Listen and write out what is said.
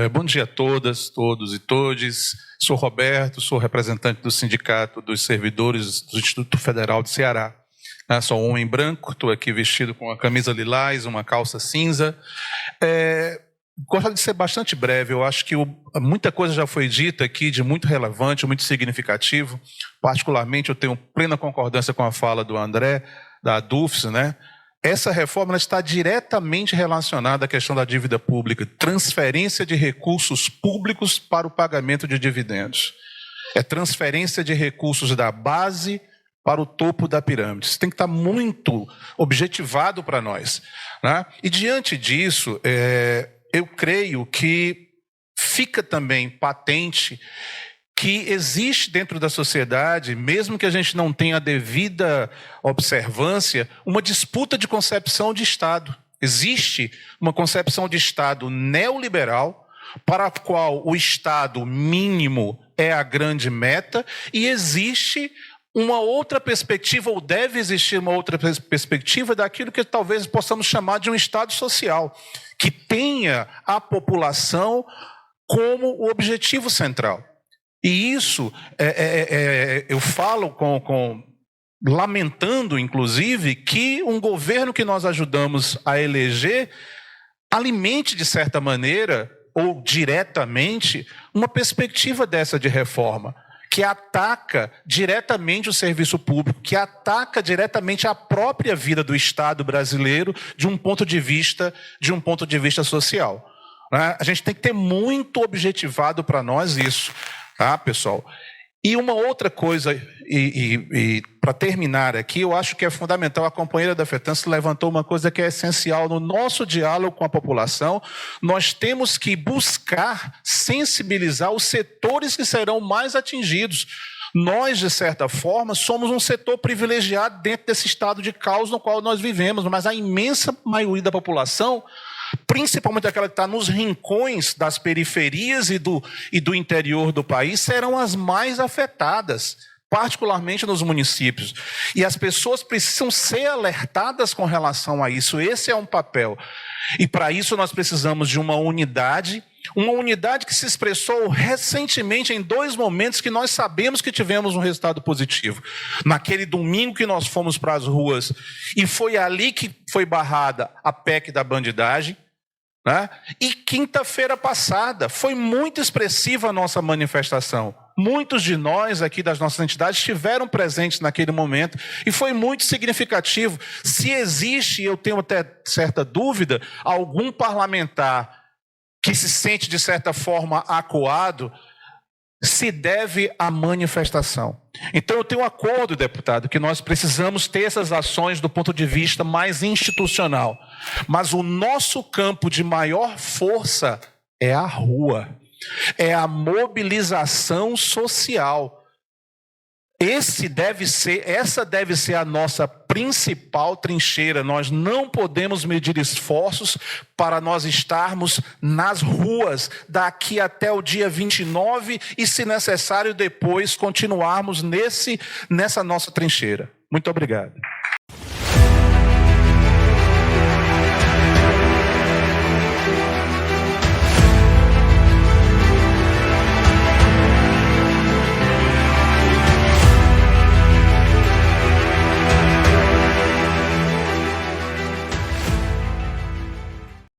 Bom dia a todas, todos e todes. Sou Roberto, sou representante do Sindicato dos Servidores do Instituto Federal de Ceará. Sou um homem branco, estou aqui vestido com uma camisa lilás, uma calça cinza. Gostaria de ser bastante breve. Eu acho que muita coisa já foi dita aqui de muito relevante, muito significativo. Particularmente, eu tenho plena concordância com a fala do André, da ADUFS, né? Essa reforma está diretamente relacionada à questão da dívida pública, transferência de recursos públicos para o pagamento de dividendos. É transferência de recursos da base para o topo da pirâmide. Isso tem que estar muito objetivado para nós, né? E diante disso, eu creio que fica também patente que existe dentro da sociedade, mesmo que a gente não tenha a devida observância, uma disputa de concepção de Estado. Existe uma concepção de Estado neoliberal, para a qual o Estado mínimo é a grande meta, e existe uma outra perspectiva, ou deve existir uma outra perspectiva daquilo que talvez possamos chamar de um Estado social, que tenha a população como o objetivo central. E isso, eu falo lamentando, inclusive, que um governo que nós ajudamos a eleger alimente, de certa maneira, ou diretamente, uma perspectiva dessa de reforma, que ataca diretamente o serviço público, que ataca diretamente a própria vida do Estado brasileiro de um ponto de vista social. Né? A gente tem que ter muito objetivado para nós isso. Tá, pessoal? E uma outra coisa, para terminar aqui, eu acho que é fundamental, a companheira da FETANS levantou uma coisa que é essencial no nosso diálogo com a população. Nós temos que buscar sensibilizar os setores que serão mais atingidos. Nós, de certa forma, somos um setor privilegiado dentro desse estado de caos no qual nós vivemos, mas a imensa maioria da população, principalmente aquela que está nos rincões das periferias e do interior do país, serão as mais afetadas, particularmente nos municípios. E as pessoas precisam ser alertadas com relação a isso. Esse é um papel. E para isso nós precisamos de uma unidade que se expressou recentemente em 2 momentos que nós sabemos que tivemos um resultado positivo. Naquele domingo que nós fomos para as ruas, e foi ali que foi barrada a PEC da bandidagem, né? E quinta-feira passada foi muito expressiva a nossa manifestação. Muitos de nós aqui das nossas entidades estiveram presentes naquele momento e foi muito significativo. Se existe, eu tenho até certa dúvida, algum parlamentar que se sente de certa forma acuado, se deve à manifestação. Então eu tenho um acordo, deputado, que nós precisamos ter essas ações do ponto de vista mais institucional. Mas o nosso campo de maior força é a rua, é a mobilização social. Essa deve ser a nossa principal trincheira. Nós não podemos medir esforços para nós estarmos nas ruas daqui até o dia 29 e, se necessário, depois continuarmos nessa nossa trincheira. Muito obrigado.